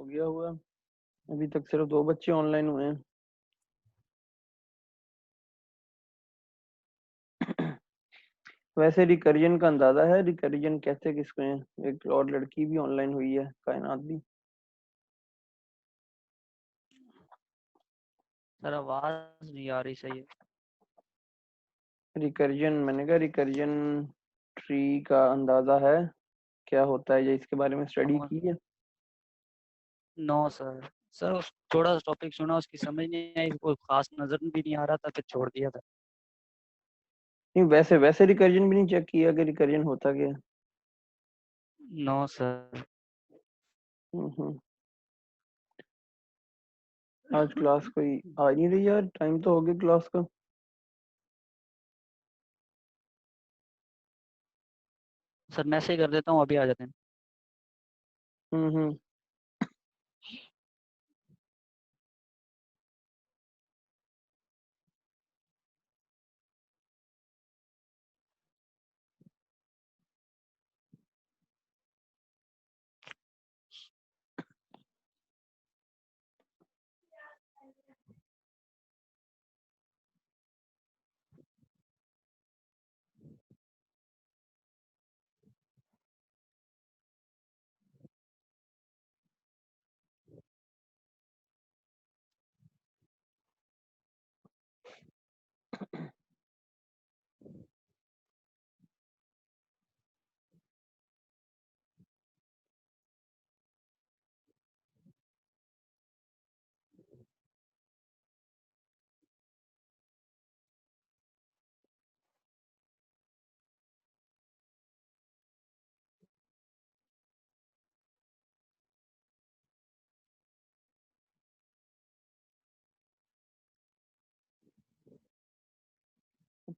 हो गया हुआ। अभी तक सिर्फ 2 बच्चे ऑनलाइन हुए हैं। वैसे रिकर्जन का अंदाजा है, रिकर्जन कैसे किसको है? एक और लड़की भी ऑनलाइन हुई है, कायनात भी। सर आवाज नहीं आ रही सही है। रिकर्जन, मैंने कहा रिकर्जन ट्री का अंदाजा है क्या होता है, या इसके बारे में स्टडी की है? No sir. सर उस थोड़ा सा टॉपिक सुना, उसकी समझ नहीं आई, कोई खास नजर भी नहीं आ रहा था, फिर छोड़ दिया था। नहीं, वैसे वैसे रिकर्जन भी नहीं चेक किया कि रिकर्जन होता क्या है? No sir. हम्म। आज क्लास कोई आ नहीं रही यार, टाइम तो हो गया क्लास का। सर मैसेज कर देता हूँ, अभी आ जाते हैं। हम्म।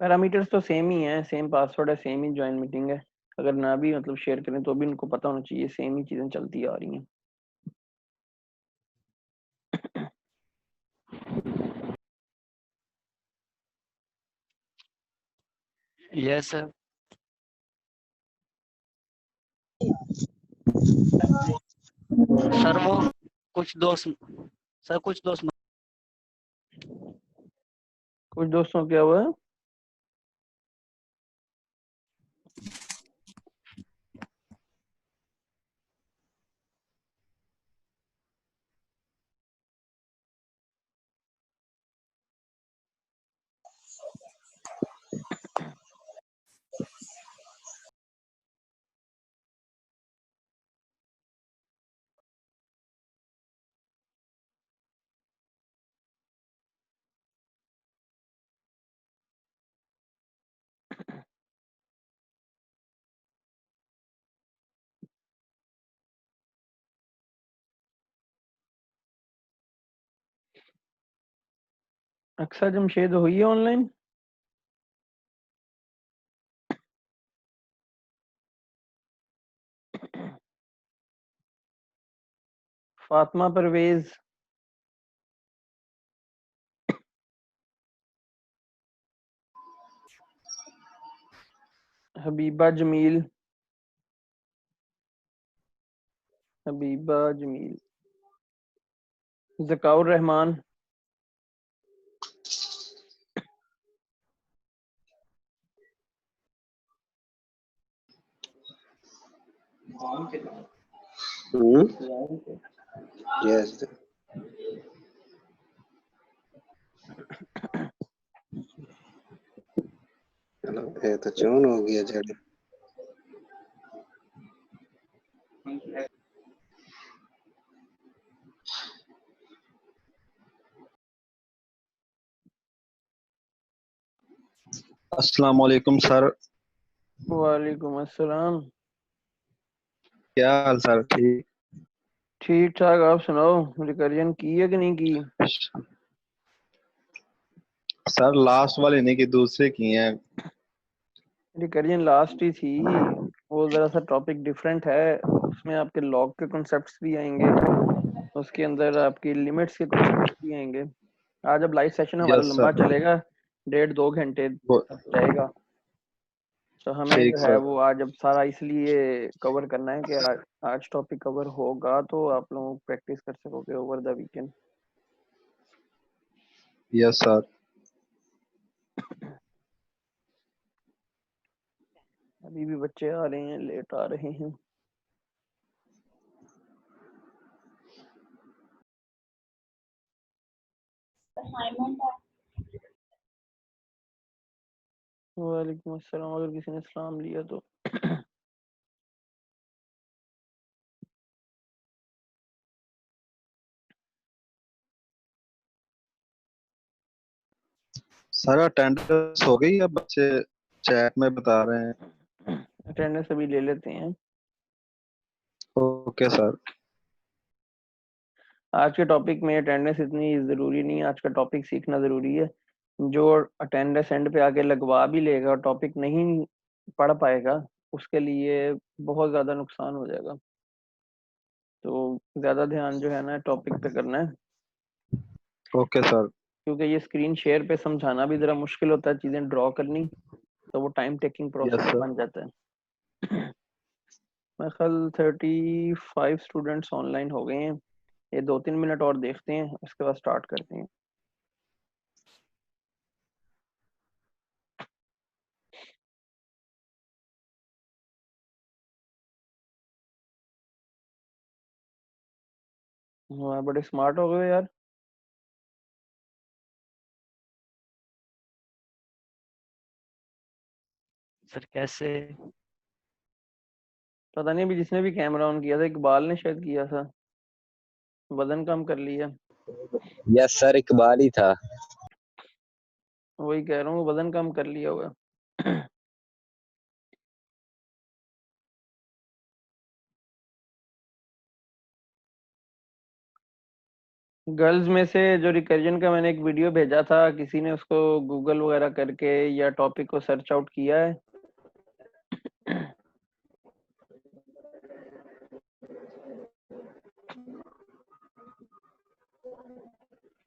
पैरामीटर्स तो सेम ही है, सेम पासवर्ड है, सेम ही ज्वाइन मीटिंग है। अगर ना भी मतलब शेयर करें तो भी उनको पता होना चाहिए, सेम ही चीजें चलती आ रही हैं। Yes sir. सर वो कुछ दोस्त सर कुछ दोस्त कुछ दोस्तों क्या हुआ है? अक्सर जमशेद हुई है ऑनलाइन? फातिमा परवेज, हबीबा जमील, हबीबा जमील, ज़काउर रहमान, Yes. चलो ये तो चून हो गया जड़। अस्सलाम वालेकुम सर। वालेकुम अस्सलाम। क्या हाल सर? ठीक ठीक ठाक, आप सुनाओ, रिकर्जन की है कि नहीं की? सर लास्ट वाले नहीं की दूसरे की हैं। रिकर्जन लास्ट ही थी, वो जरा सा टॉपिक डिफरेंट है। उसमें आपके लॉग के कॉन्सेप्ट्स भी आएंगे, उसके अंदर आपकी लिमिट्स के कॉन्सेप्ट्स भी आएंगे। आज अब लाइव सेशन हमारा यस लंबा सर। चलेगा, 1.5-2 घंटे तक जाएगा। तो हमें ठीक जो है सर। वो आज अब सारा इसलिए कवर करना है कि आज टॉपिक कवर होगा तो आप लोग प्रैक्टिस कर सकोगे over the weekend. Yes sir. अभी भी बच्चे आ रहे हैं, लेट आ रहे हैं। वालेकुम अस्सलाम, अगर किसी ने सलाम लिया तो सर अटेंडेंस हो गई है, बच्चे चैट में बता रहे हैं। अटेंडेंस अभी ले लेते हैं। Okay sir. आज के टॉपिक में अटेंडेंस इतनी ज़रूरी नहीं है, आज का टॉपिक सीखना ज़रूरी है। जो अटेंडेंस एंड पे आके लगवा भी लेगा और टॉपिक नहीं पढ़ पाएगा उसके लिए बहुत ज़्यादा नुकसान हो जाएगा। तो ज़्यादा ध्यान जो है ना टॉपिक पे करना है, ओके सर। क्योंकि ये स्क्रीन शेयर पे समझाना भी ज़रा मुश्किल होता है, चीज़ें ड्रॉ करनी, तो वो time taking yes process sir. बन जाता है। मैं कल 35 स्टूडेंट्स ऑनलाइन हो गए हैं। ये 2-3 मिनट और देखते हैं, उसके बाद स्टार्ट करते हैं। हाँ, बड़े स्मार्ट हो गए यार। सर कैसे? पता नहीं, अभी जिसने भी कैमरा ऑन किया था इकबाल ने शायद किया था, वजन कम कर लिया। यस सर, इकबाल ही था। वही कह रहा हूँ, वजन कम कर लिया होगा। गर्ल्स में से जो रिकर्जन का मैंने एक वीडियो भेजा था, किसी ने उसको गूगल वगैरह करके या टॉपिक को सर्च आउट किया है?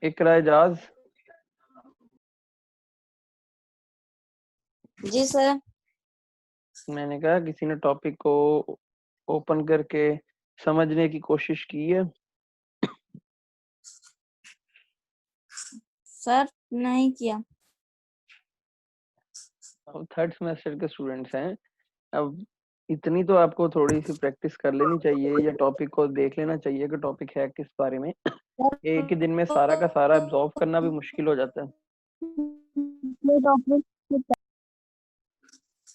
इकरा एजाज, जी सर। मैंने कहा किसी ने टॉपिक को ओपन करके समझने की कोशिश की है? सर नहीं किया। अब थर्ड सेमेस्टर के स्टूडेंट्स हैं, अब इतनी तो आपको थोड़ी सी प्रैक्टिस कर लेनी चाहिए या टॉपिक को देख लेना चाहिए कि टॉपिक है किस बारे में। एक ही दिन में सारा का सारा एब्जॉर्व करना भी मुश्किल हो जाता है।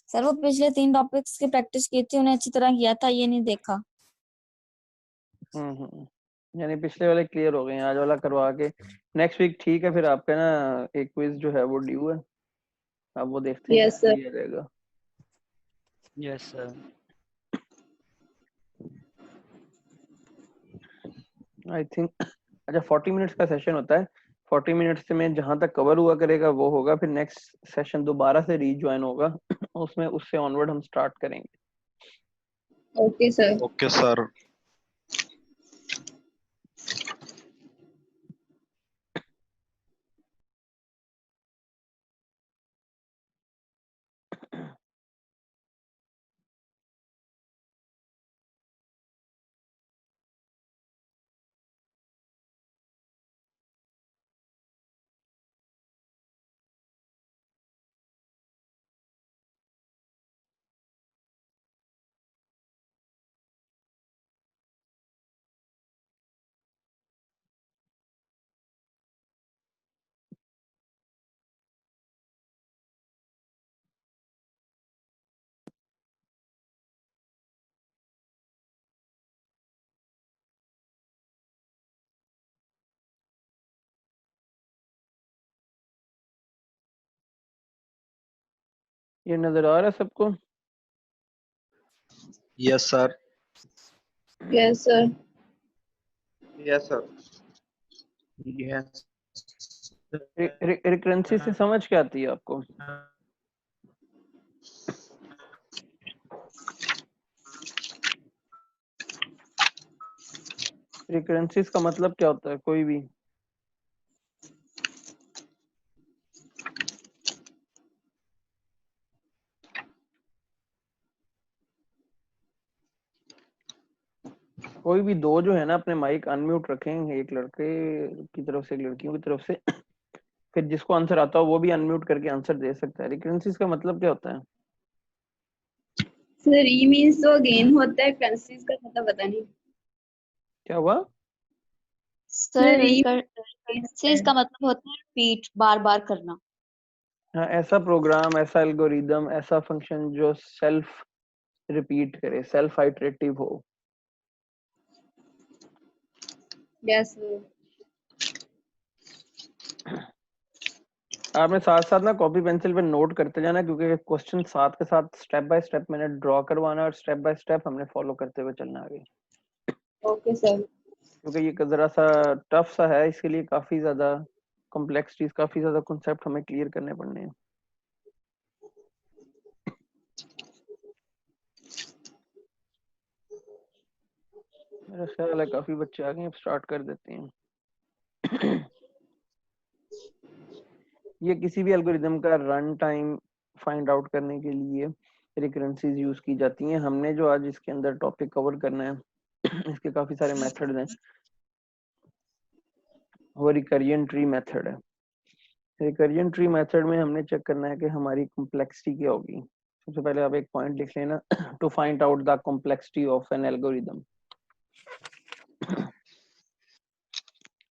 सर वो पिछले 3 टॉपिक्स की प्रैक्टिस की थी, उन्हें अच्छी तरह किया था, ये नहीं देखा। यानी पिछले वाले क्लियर हो गए हैं, आज वाला करवा के नेक्स्ट वीक ठीक है। फिर आपका ना एक क्विज जो है वो ड्यू है, अब वो देखते हैं यस कैसे सर। लिया जाएगा। Yes sir. आई थिंक अच्छा 40 मिनट्स का सेशन होता है। 40 मिनट्स में जहां तक कवर हुआ करेगा वो होगा, फिर नेक्स्ट सेशन दोबारा से रीज्वाइन होगा। उसमें उससे ऑनवर्ड हम स्टार्ट करेंगे। Okay sir. Okay sir. ये नजर आ रहा है सबको? Yes sir. Yes sir. Yes sir. Yes. Recurrence से समझ क्या आती है आपको? रिकरेंसीज का मतलब क्या होता है कोई भी? कोई भी दो जो है ना अपने माइक अनम्यूट रखें, एक लड़के की तरफ से एक लड़कियों की तरफ से, फिर जिसको आंसर आता हो वो भी अनम्यूट करके आंसर दे सकता है। रिकरेंसीज का मतलब क्या होता है? सर ई मीन्स तो गेन होता है, फ्रांसिस का मतलब पता नहीं। क्या हुआ? सर ई रिकरेंसीज का मतलब होता है रिपीट, बार बार करना। हाँ, ऐसा प्रोग्राम, ऐसा एल्गोरिदम, ऐसा फंक्शन जो सेल्फ रिपीट करे, सेल्फ आइटरेटिव हो। Yes sir. आपने साथ साथ ना कॉपी पेंसिल पे नोट करते जाना, क्योंकि क्वेश्चन साथ के साथ स्टेप बाय स्टेप मैंने ड्रॉ करवाना और स्टेप बाय स्टेप हमने फॉलो करते हुए चलना आगे, ओके सर। क्योंकि ये जरा सा टफ सा है, इसके लिए काफी ज्यादा कॉम्प्लेक्सिटीज, काफी ज्यादा कॉन्सेप्ट हमें क्लियर करने पड़ने हैं। मेरा ख्याल है काफी बच्चे आ गए, अब स्टार्ट कर देते हैं। ये किसी भी एल्गोरिदम का रन टाइम फाइंड आउट करने के लिए रिकरेंसीज यूज की जाती हैं। हमने जो आज इसके अंदर टॉपिक कवर करना है, इसके काफी सारे मेथड्स हैं। वो रिकरियन ट्री मेथड है। रिकरियन ट्री मेथड में हमने चेक करना है कि हमारी कॉम्प्लेक्सिटी क्या होगी। सबसे पहले आप एक पॉइंट लिख लेना, to find out the complexity of an algorithm,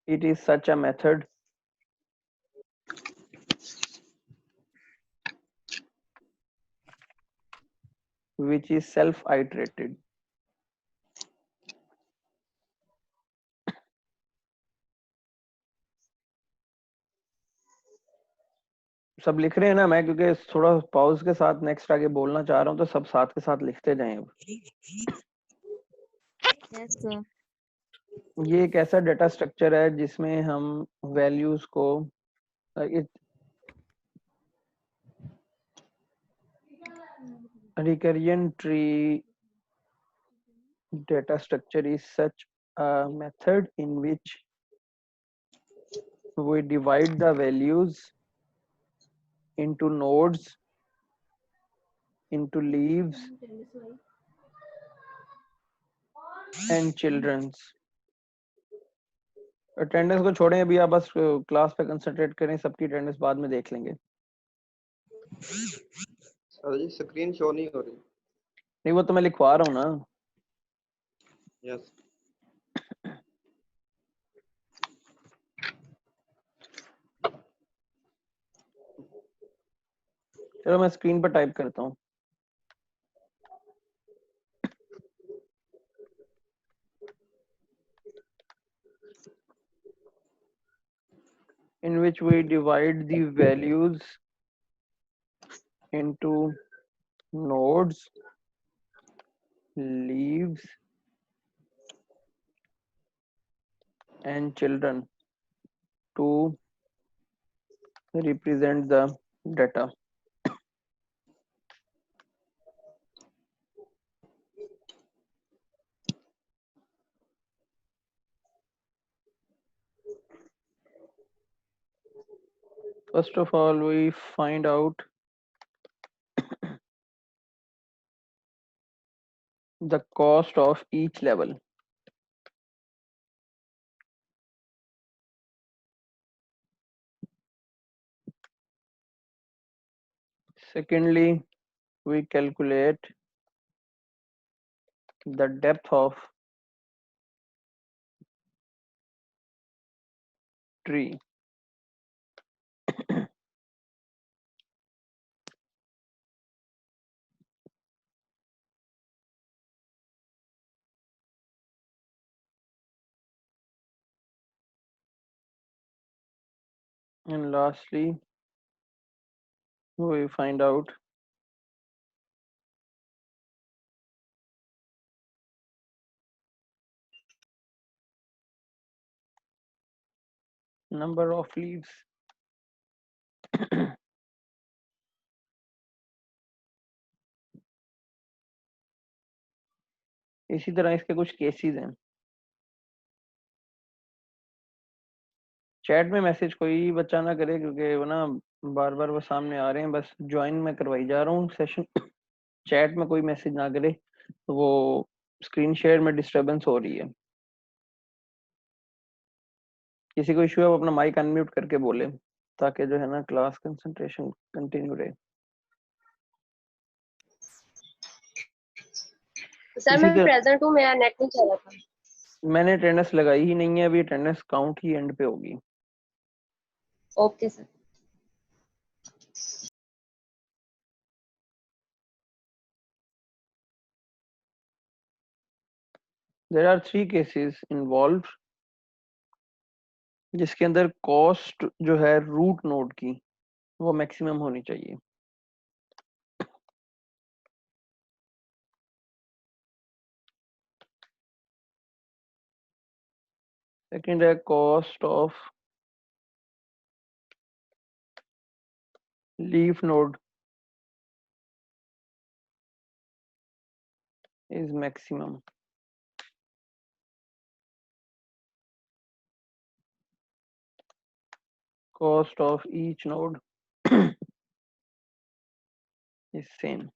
it is such a method which is self iterated. सब लिख रहे हैं ना? मैं क्योंकि थोड़ा पॉज के साथ नेक्स्ट आगे बोलना चाह रहा हूँ, तो सब साथ के साथ लिखते जाएं। अब यस सर। ये एक ऐसा डेटा स्ट्रक्चर है जिसमें हम वैल्यूज को recurrent tree data structure is such a method in which we divide the values into nodes, into leaves and children's. Attendance को छोड़ें अभी, आप बस क्लास पे कंसंट्रेट करें, सबकी अटेंडेंस बाद में देख लेंगे। सर जी स्क्रीन शो नहीं हो रही। नहीं, वो तो मैं लिखवा रहा हूँ ना। यस। चलो मैं स्क्रीन पर टाइप करता हूँ। In which we divide the values into nodes, leaves and children to represent the data. First of all, we find out the cost of each level. Secondly, we calculate the depth of tree. And lastly, we find out number of leaves. इसी तरह इसके कुछ cases हैं। Chat में message कोई बच्चा ना करे, क्योंकि वो ना बार बार वो सामने आ रहे हैं, बस ज्वाइन में करवाई जा रहा हूँ सेशन। चैट में कोई मैसेज ना करे, तो वो स्क्रीन शेयर में डिस्टरबेंस हो रही है। किसी को इश्यू है वो अपना माइक अनम्यूट करके बोले, ताकि जो है ना क्लास कंसंट्रेशन कंटिन्यू रहे। सर इसी मैं तरह प्रेजेंट हूँ, मेरा नेट नहीं चल रहा था। मैंने अटेंडेंस लगाई ही नहीं है, अभी अटेंडेंस काउंट ही एंड पे होगी। Okay sir. There are 3 cases involve, जिसके अंदर कॉस्ट जो है रूट नोड की वो मैक्सिमम होनी चाहिए। सेकंड है cost of leaf node is maximum. Cost of each node is same.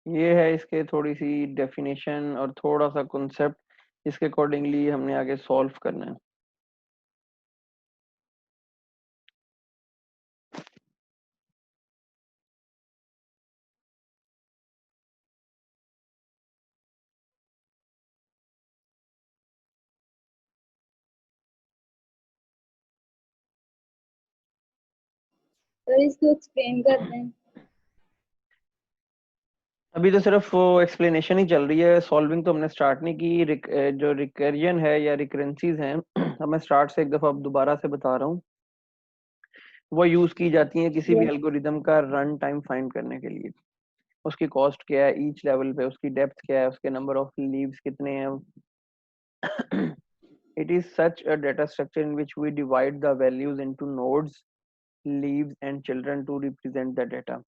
ये है इसके थोड़ी सी डेफिनेशन और थोड़ा सा कॉन्सेप्ट, इसके अकॉर्डिंगली हमने आगे सॉल्व करना है। सर इसको एक्सप्लेन कर दें। अभी तो सिर्फ वो एक्सप्लेनेशन ही चल रही है, सॉल्विंग तो हमने स्टार्ट नहीं की। जो रिकर्जन है या रिकरेंसीज हैं अब मैं स्टार्ट से एक दफा अब दोबारा से बता रहा हूँ। वो यूज की जाती हैं किसी भी Yes. एल्गोरिदम का रन टाइम फाइंड करने के लिए। उसकी कॉस्ट क्या है ईच लेवल पे, उसकी डेप्थ क्या है, उसके नंबर ऑफ लीव्स कितने हैं। It is such a data structure in which we divide the values into nodes, leaves and children to represent the data.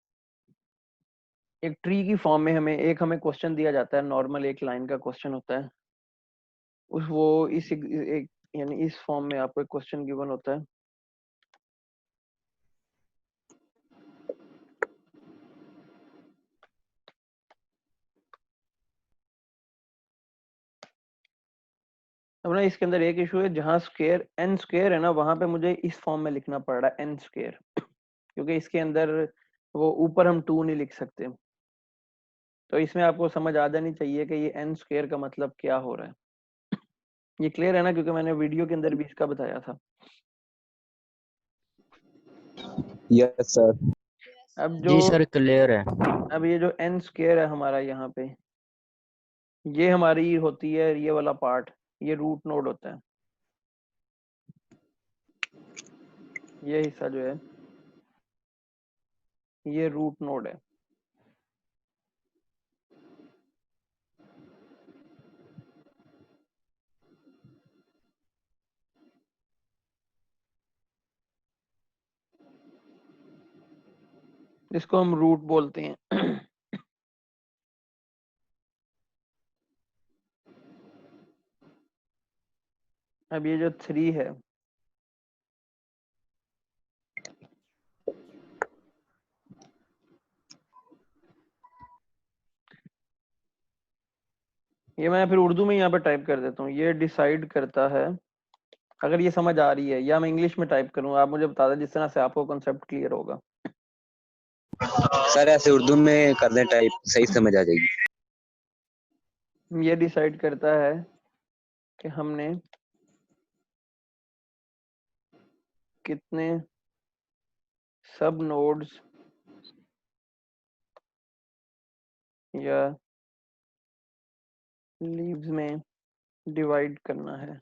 एक ट्री की फॉर्म में हमें क्वेश्चन दिया जाता है, नॉर्मल एक लाइन का क्वेश्चन होता है। उस वो इस एक यानी इस फॉर्म में आपको एक क्वेश्चन गिवन होता है। अब ना इसके अंदर एक इशू है, जहाँ स्क्वायर एन स्क्वायर है ना, वहां पे मुझे इस फॉर्म में लिखना पड़ रहा है एन स्क्वायर, क्योंकि इसके अंदर वो ऊपर हम 2 नहीं लिख सकते। तो इसमें आपको समझ आ जानी चाहिए कि ये एन स्क्वायर का मतलब क्या हो रहा है। ये क्लियर है ना, क्योंकि मैंने वीडियो के अंदर भी इसका बताया था। Yes sir. अब जी सर क्लियर है। अब ये जो एन स्क्वायर है हमारा यहाँ पे, ये हमारी होती है ये वाला पार्ट, ये रूट नोड होता है। ये हिस्सा जो है ये रूट नोड है। इसको हम रूट बोलते हैं। अब ये जो 3 है, ये मैं फिर उर्दू में यहाँ पे टाइप कर देता हूँ। ये डिसाइड करता है, अगर ये समझ आ रही है, या मैं इंग्लिश में टाइप करूँ, आप मुझे बता दें जिस तरह से आपको कॉन्सेप्ट क्लियर होगा। सर ऐसे उर्दू में कर दें टाइप, सही समझ आ जाएगी। ये डिसाइड करता है कि हमने कितने सब नोड्स या लीव्स में डिवाइड करना है।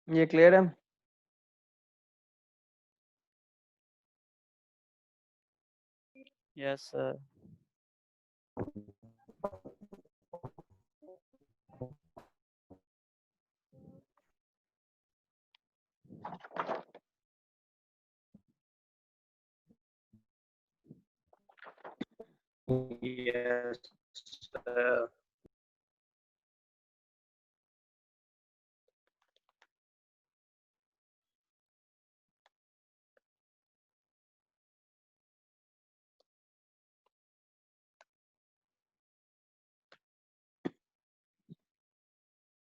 ये क्लियर है? Yes sir. Yes, sir.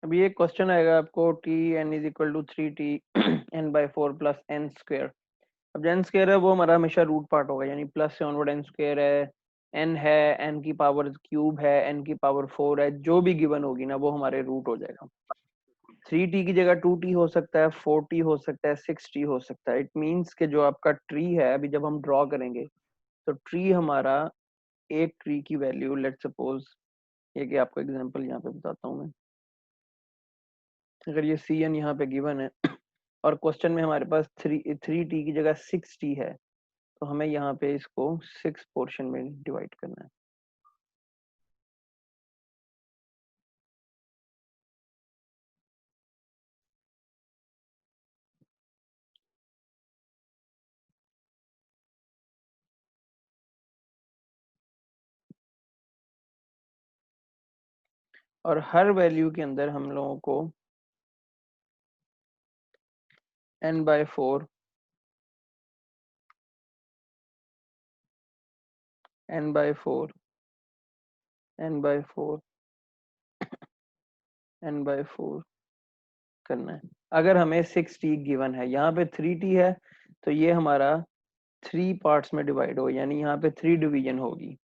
अभी एक क्वेश्चन आएगा आपको, T N is equal to 3t n by 4 plus n square. अब n स्क्वायर है वो हमारा हमेशा रूट पार्ट होगा, यानी प्लस से ऑनवर्ड n स्क्वायर है, n है, n की पावर क्यूब है, n की पावर 4 है, जो भी गिवन होगी ना वो हमारे रूट हो जाएगा। 3t की जगह 2t हो सकता है, 4t हो सकता है, 6t हो सकता है। इट मीन्स कि जो आपका ट्री है अभी जब हम ड्रॉ करेंगे तो ट्री हमारा, एक ट्री की वैल्यू लेट सपोज, ये कि आपको एग्जांपल यहाँ पे बताता हूँ मैं। अगर ये सी एन यहाँ पे गिवन है और क्वेश्चन में हमारे पास 3t की जगह 6t है, तो हमें यहाँ पे इसको 6 पोर्शन में डिवाइड करना है। और हर वैल्यू के अंदर हम लोगों को n by 4, n by 4, n by 4, n by 4 करना है। अगर हमें 6t गिवन है, यहाँ पे 3t है तो ये हमारा 3 पार्ट्स में डिवाइड हो, यानी यहाँ पे 3 डिवीजन होगी।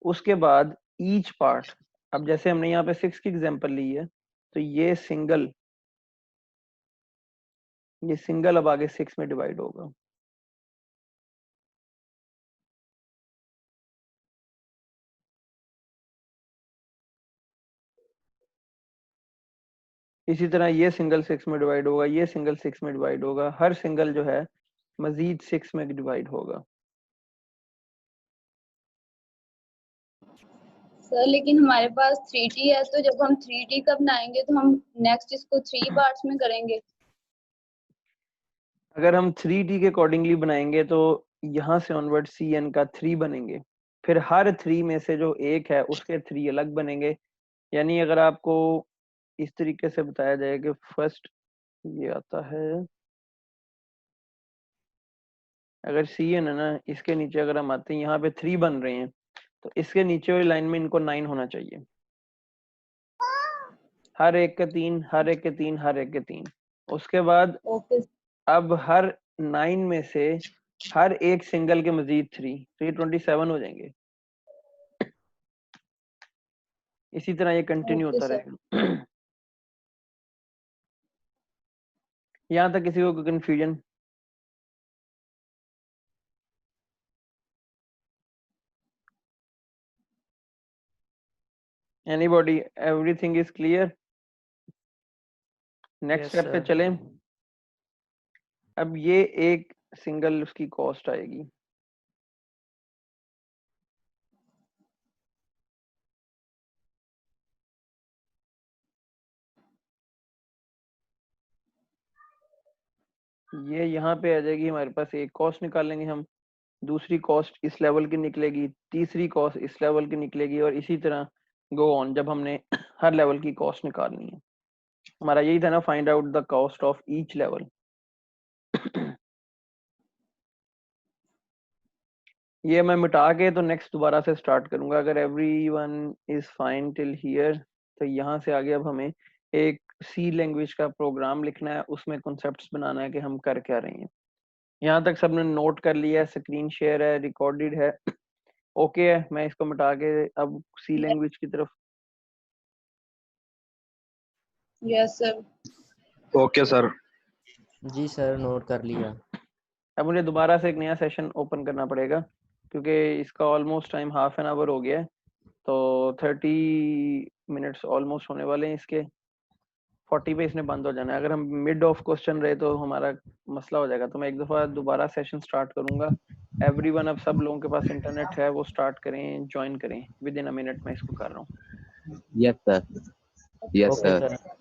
उसके बाद ईच पार्ट, अब जैसे हमने यहाँ पे 6 की एग्जांपल ली है तो ये सिंगल अब आगे 6 में डिवाइड होगा। इसी तरह ये सिंगल 6 में डिवाइड होगा, ये सिंगल 6 में डिवाइड होगा, हर सिंगल जो है मजीद 6 में डिवाइड होगा। सर लेकिन हमारे पास 3t है, तो जब हम 3t का बनाएंगे तो हम नेक्स्ट इसको 3 पार्ट्स में करेंगे। अगर हम 3t के अकॉर्डिंगली बनाएंगे तो यहाँ से ऑनवर्ड सी एन का 3 बनेंगे, फिर हर 3 में से जो एक है उसके 3 अलग बनेंगे। यानी अगर आपको इस तरीके से बताया जाए कि फर्स्ट ये आता है, अगर सी एन है ना, इसके नीचे अगर हम आते हैं यहाँ पे 3 बन रहे हैं तो इसके नीचे वाली लाइन में इनको 9 होना चाहिए। हर एक के 3, हर एक के 3, हर एक के 3। उसके बाद ओके। अब हर 9 में से हर एक सिंगल के मजीद 3, तो ये 27 हो जाएंगे। इसी तरह ये कंटिन्यू ओके होता सर। रहेगा। यहाँ तक किसी को कोई confusion? Anybody, everything is clear? Next yes step पे सर। चलें। अब ये एक सिंगल उसकी कॉस्ट आएगी, ये यहाँ पे आ जाएगी। हमारे पास एक कॉस्ट निकालेंगे हम, दूसरी कॉस्ट इस लेवल की निकलेगी, तीसरी कॉस्ट इस लेवल की निकलेगी, और इसी तरह गो ऑन जब हमने हर लेवल की कॉस्ट निकालनी है। हमारा यही था ना, find out the cost of each level. ये मैं मिटा के तो नेक्स्ट दोबारा से स्टार्ट करूंगा। अगर everyone is fine till here, तो यहाँ से आगे अब हमें एक सी लैंग्वेज का प्रोग्राम लिखना है, उसमें कॉन्सेप्ट्स बनाना है कि हम कर क्या रहे हैं। यहाँ तक सबने नोट कर लिया है, स्क्रीन शेयर है, रिकॉर्डेड है, ओके है। मैं इसको मिटा के अब सी लैंग्वेज की तरफ। Yes sir. Okay sir. जी सर, नोट कर लिया। अब मुझे दोबारा से एक नया सेशन ओपन करना पड़ेगा क्योंकि इसका almost time half an hour हो गया है, तो 30 मिनट्स ऑलमोस्ट होने वाले हैं इसके। 40 पे इसने बंद हो जाना है। अगर हम मिड ऑफ क्वेश्चन रहे तो हमारा मसला हो जाएगा, तो मैं एक दफ़ा दोबारा सेशन स्टार्ट करूंगा एवरीवन, अब सब लोगों के पास इंटरनेट है, वो स्टार्ट करें, ज्वाइन करें। विद इन अ मिनट मैं इसको कर रहा हूँ। Yes sir. Yes okay sir. Sir.